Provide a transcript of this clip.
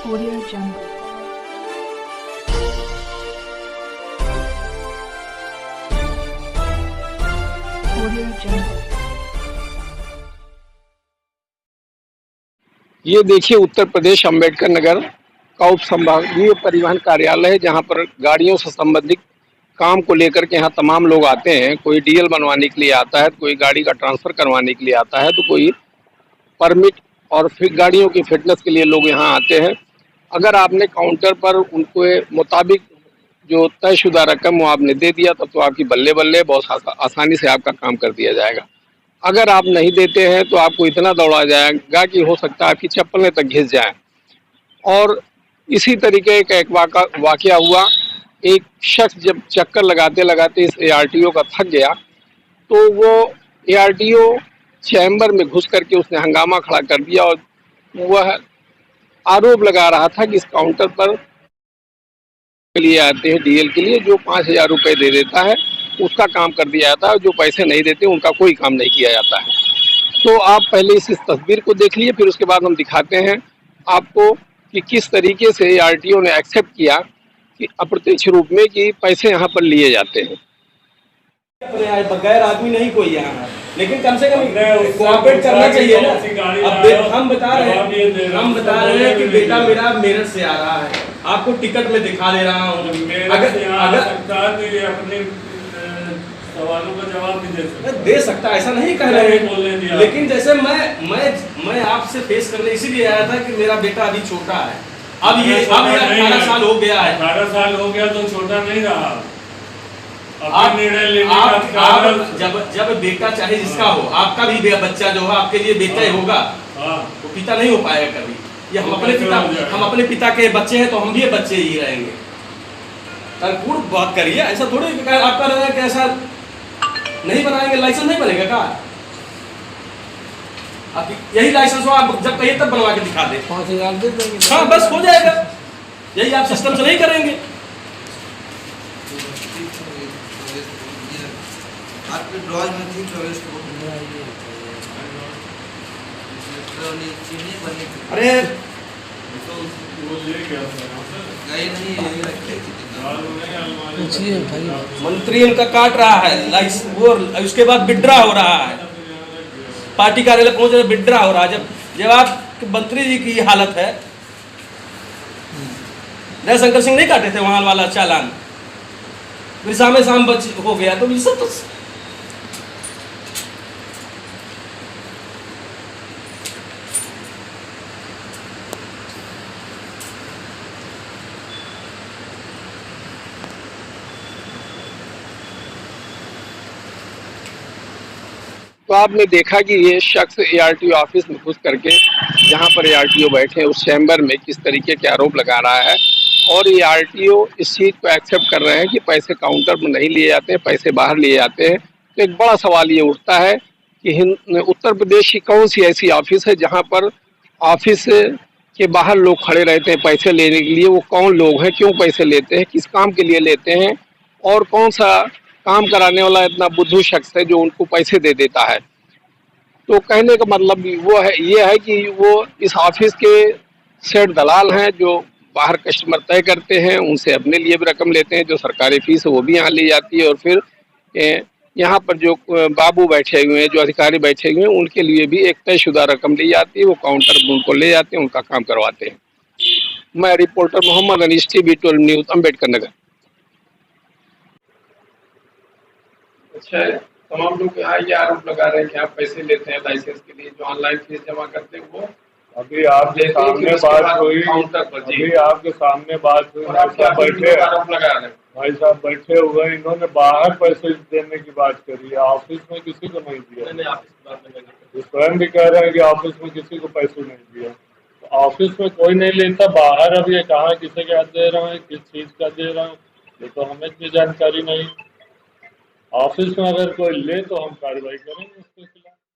Audio Jungle. Audio Jungle. ये देखिए उत्तर प्रदेश अंबेडकर नगर का उप संभागीय परिवहन कार्यालय है, जहाँ पर गाड़ियों से संबंधित काम को लेकर के यहाँ तमाम लोग आते हैं। कोई डीएल बनवाने के लिए आता है, तो कोई गाड़ी का ट्रांसफर करवाने के लिए आता है, तो कोई परमिट और फिर गाड़ियों की फिटनेस के लिए लोग यहाँ आते हैं। अगर आपने काउंटर पर उनके मुताबिक जो तयशुदा रकम वो आपने दे दिया, तब तो आपकी बल्ले बल्ले बहुत आसानी से आपका काम कर दिया जाएगा। अगर आप नहीं देते हैं तो आपको इतना दौड़ा जाएगा कि हो सकता है आपकी चप्पलें तक घिस जाएं। और इसी तरीके का एक वाकया हुआ। एक शख्स जब चक्कर लगाते लगाते इस एआरटीओ का थक गया, तो वो एआरटीओ चैम्बर में घुस करके उसने हंगामा खड़ा कर दिया और वह आरोप लगा रहा था कि इस काउंटर पर के लिए आते हैं डीएल के लिए, जो 5,000 रुपये दे देता है उसका काम कर दिया जाता है, जो पैसे नहीं देते उनका कोई काम नहीं किया जाता है। तो आप पहले इस तस्वीर को देख लीजिए, फिर उसके बाद हम दिखाते हैं आपको कि किस तरीके से आरटीओ ने एक्सेप्ट किया कि अप्रत्यक्ष रूप में कि पैसे यहाँ पर लिए जाते हैं। बगैर आदमी नहीं कोई यहाँ है, लेकिन कम से कम कोऑपरेट करना चाहिए ना। अब हम बता रहे हैं कि बेटा मेरा मेरठ से आ रहा है, आपको टिकट में दिखा दे रहा हूँ। अगर अपने सवालों का जवाब भी दे सकता, ऐसा नहीं कह रहे हैं, लेकिन जैसे मैं आपसे फेस करने इसीलिए आया था कि मेरा बेटा अभी छोटा है। अब ये 18 साल हो गया है। 18 साल हो गया तो छोटा नहीं रहा। आप जब बेटा चाहे जिसका हो, आपका भी बच्चा जो है आपके लिए बेटा ही होगा, वो पिता नहीं हो पाएगा कभी। ये हम अपने पिता के बच्चे हैं तो हम भी बच्चे ही रहेंगे। पूर्ण बात करिए, ऐसा थोड़ी आपका लग रहा है कि ऐसा नहीं बनाएंगे, लाइसेंस नहीं बनेगा का? आप यही लाइसेंस हो, आप जब कहिए तब बनवा के दिखा दे, 5,000 दे देंगे। हाँ बस हो जाएगा। यही आप सिस्टम से नहीं करेंगे। आपके ड्रॉज में थी 24 को। अरे मंत्री उनका काट रहा है वो, उसके बाद विड्रा हो रहा है, पार्टी कार्यालय पहुंच रहे विड्रा हो रहा है। जब आप मंत्री जी की हालत है, जयशंकर सिंह नहीं काटे थे वहां वाला चालान, फिर सामने साम बच हो गया, तो ये सब तो तो आपने देखा कि ये शख्स एआरटीओ ऑफिस में घुस करके जहाँ पर एआरटीओ बैठे हैं उस चैम्बर में किस तरीके के आरोप लगा रहा है, और ये आरटीओ इस चीज़ को एक्सेप्ट कर रहे हैं कि पैसे काउंटर में नहीं लिए जाते हैं, पैसे बाहर लिए जाते हैं। तो एक बड़ा सवाल ये उठता है कि उत्तर प्रदेश की कौन सी ऐसी ऑफिस है जहाँ पर ऑफिस के बाहर लोग खड़े रहते हैं पैसे लेने के लिए। वो कौन लोग हैं, क्यों पैसे लेते हैं, किस काम के लिए लेते हैं, और कौन सा काम कराने वाला इतना बुद्धू शख्स है जो उनको पैसे दे देता है। तो कहने का मतलब वो है, ये है कि वो इस ऑफिस के सेठ दलाल हैं जो बाहर कस्टमर तय करते हैं, उनसे अपने लिए भी रकम लेते हैं, जो सरकारी फीस है वो भी यहाँ ली जाती है, और फिर यहाँ पर जो बाबू बैठे हुए हैं, जो अधिकारी बैठे हुए हैं, उनके लिए भी एक तयशुदा रकम ली जाती है। वो काउंटर पर उनको ले जाते हैं, उनका काम करवाते हैं। मैं reporter Mohammad Anees, TV 12 news, Ambedkar Nagar. अच्छा है, तमाम लोग यहाँ ये आरोप लगा रहे हैं कि आप पैसे लेते हैं लाइसेंस के लिए, जो ऑनलाइन फीस जमा करते हैं वो। अभी आपके सामने बात हुई, अभी आपके सामने बात हुई, आरोप लगा रहे हैं भाई साहब बैठे हुए, इन्होंने बाहर पैसे देने की बात करी है, ऑफिस में किसी को नहीं दिया। स्वयं भी कह रहे हैं कि ऑफिस में किसी को पैसे नहीं दिया। तो ऑफिस में कोई नहीं लेता, बाहर अब ये कहाँ किसी का दे रहा है, किस चीज का दे रहा हूँ, ये तो हमें इतनी जानकारी नहीं। ऑफिस में अगर कोई ले तो हम कार्रवाई करेंगे उसके खिलाफ।